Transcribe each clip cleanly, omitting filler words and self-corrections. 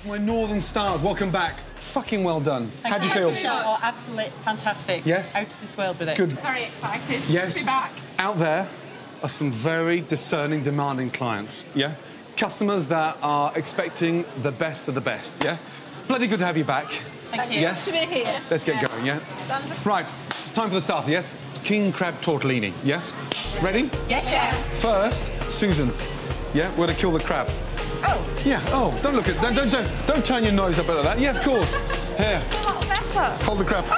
My northern stars, welcome back. Fucking well done. How'd you feel? Oh, absolutely fantastic. Yes? Out of this world with it. Good. Very excited Yes. to be back. Out there are some very discerning, demanding clients, yeah? Customers that are expecting the best of the best, yeah? Bloody good to have you back. Thank you. Yes? To be here. Let's get going, yeah? Sandra? Right, time for the starter, yes? King crab tortellini, yes? Ready? Yes, chef. First, Susan, yeah? We're gonna kill the crab. Oh. Yeah, oh, don't look at... Don't turn your nose up like that. Yeah, of course. Here. It's a lot better. Hold the crab. Oh,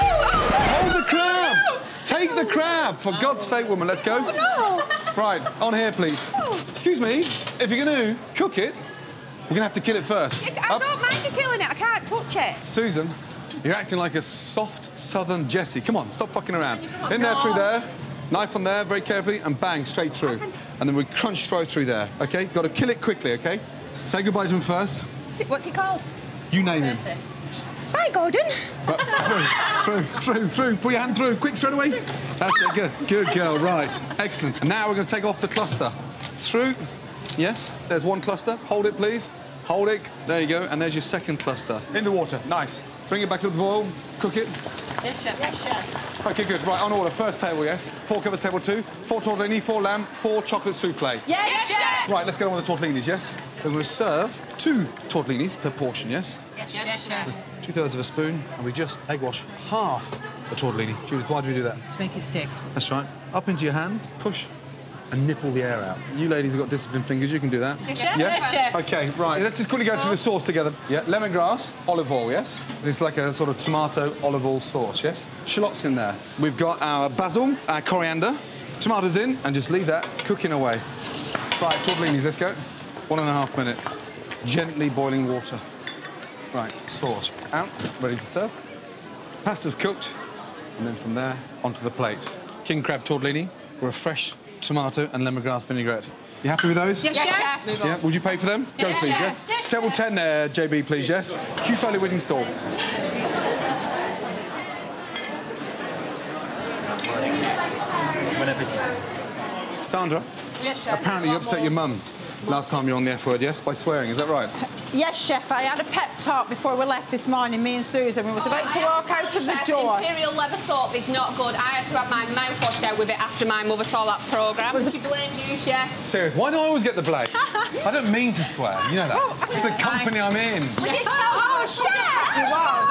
Hold the crab! No. Take the crab! For God's sake, woman, let's go. Oh, no. Right, on here, please. Oh. Excuse me, if you're going to cook it, we're going to have to kill it first. I don't mind you killing it. I can't touch it. Susan, you're acting like a soft southern Jessie. Come on, stop fucking around. In there, through there. Knife on there, very carefully, and bang, straight through. And then we crunch right through there, OK? Got to kill it quickly, OK? Say goodbye to him first. What's he called? You name him. Bye, Gordon. Through. Put your hand through. Quick, straight away. That's it, good. Good girl, right. Excellent. And now we're going to take off the cluster. Through. Yes, there's one cluster. Hold it, please. Hold it. There you go. And there's your second cluster. Into water. Nice. Bring it back to the boil. Cook it. Yes, chef. Yes, chef. OK, good. Right, on order. First table, yes. 4 covers, table 2. 4 tortellini, 4 lamb, 4 chocolate souffle. Yes, chef. Right, let's get on with the tortellinis, yes? We're going to serve 2 tortellinis per portion, yes? Yes, chef. 2/3 of a spoon, and we just egg wash half the tortellini. Judith, why do we do that? To make it stick. That's right. Up into your hands, push, and nipple the air out. You ladies have got disciplined fingers, you can do that. Yes, chef. Yeah? Yes, chef. OK, right. Let's just quickly go through the sauce together. Yeah, lemongrass, olive oil, yes? It's like a sort of tomato olive oil sauce, yes? Shallots in there. We've got our basil, our coriander, tomatoes in, and just leave that cooking away. Right, tortellinis, let's go. 1.5 minutes. Gently boiling water. Right, sauce out, ready to serve. Pasta's cooked, and then from there, onto the plate. King crab tortellini with a fresh tomato and lemongrass vinaigrette. You happy with those? Yes, chef. Move on. Yeah, would you pay for them? Go, Yes, please, chef. yes? Yes, Table 10 there, JB, please, yes? Hugh Foley Wedding Store. Sandra, Yes, chef. apparently you upset your mum last time you were on the F word, yes? By swearing, is that right? Yes, chef. I had a pep talk before we left this morning, me and Susan. We was about to walk out of the door. Imperial leather soap is not good. I had to have my mouth washed out with it after my mother saw that programme. She blamed you, chef. Serious, why do I always get the blame? I don't mean to swear, you know that. It's the company I'm in. We did tell Oh, chef! It was.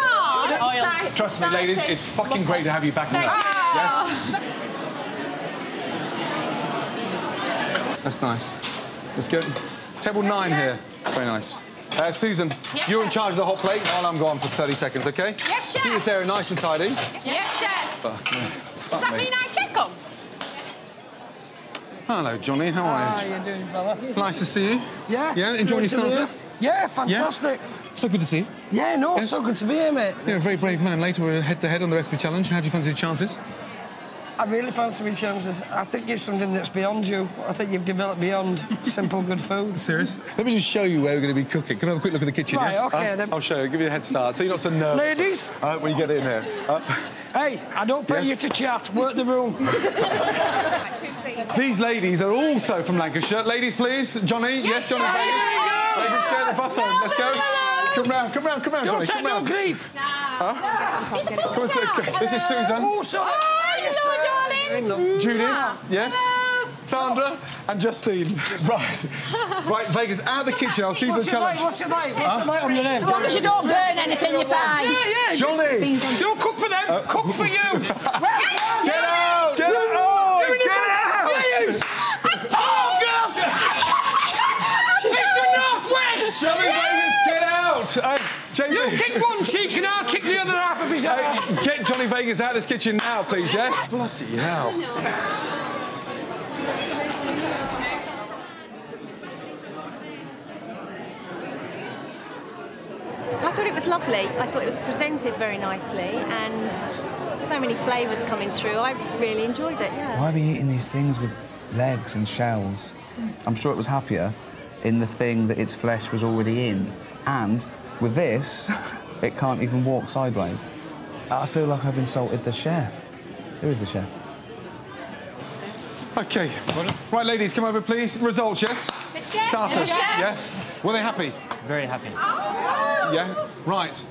Oh, Oil. nice. Trust me, ladies, it's fucking great to have you back. Yes? That's nice. That's good. Table 9 here. Very nice. Susan, Yes, you're in chef. charge of the hot plate while I'm gone for 30 seconds, OK? Yes, chef. Keep this area nice and tidy. Yes, chef. Fuck me. Does that mean I check them? Hello, Johnny. How are How you? you doing, fella? Nice to see you. Yeah. Yeah, enjoying your Good to be starter? here. Yeah, fantastic. So good to see you. Yeah, no, Yes. so good to be here, mate. You're a very brave man. Later, we're head-to-head on the recipe challenge. How do you fancy the chances? I really fancy my chances. I think it's something that's beyond you. I think you've developed beyond simple good food. Serious? Let me just show you where we're going to be cooking. Can I have a quick look at the kitchen, Right, yes? OK, then. I'll show you. Give you a head start, so you're not so nervous. Ladies? When you get in here. Hey, I don't pay Yes. you to chat. Work the room. These ladies are also from Lancashire. Ladies, please. Johnny? Yes, Johnny. They can share the bus home. Let's go. Come round, Don't Johnny. take Come no round. grief. Come on, this is Susan. Oh, sorry. Hello, darling. Judith. Yes. Sandra and Justine. Right. Right, Vegas, out of the kitchen. I'll see you for the challenge. What's it like? What's it like on the name? As long as you don't burn anything, you're fine. Yeah. Johnny! Don't cook for them. Cook for you. Get out! Get out! Oh, get out! Yes. Oh, girls! It's the Northwest! Johnny Vegas, get out! JB. You kick one cheek and I'll kick the other half of his ass. Get Johnny Vegas out of this kitchen now, please, yes? Bloody hell. I thought it was lovely. I thought it was presented very nicely and so many flavours coming through. I really enjoyed it, yeah. Why are we eating these things with legs and shells? I'm sure it was happier in the thing that its flesh was already in. And with this, it can't even walk sideways. I feel like I've insulted the chef. Who is the chef? OK. Right, ladies, come over, please. Results, yes? Starters, yes? Were they happy? Very happy. Yeah, right.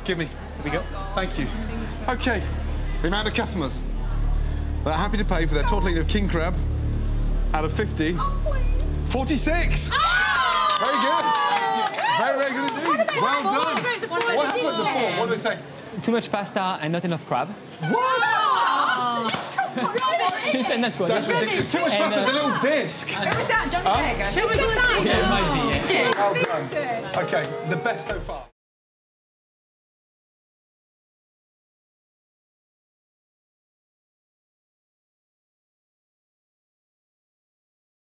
Give me. Here we go. Thank you. OK, the amount of customers that are happy to pay for their tortellini of king crab out of 50. 46! Very good. Very, very good indeed. Well done. What happened before? What did they say? Too much pasta and not enough crab. What? And that's what. That's ridiculous. Too much pasta is a little disc. Who was that, Johnny Vegas? Should we go? Yeah, it might be, yeah. Well done. OK, the best so far.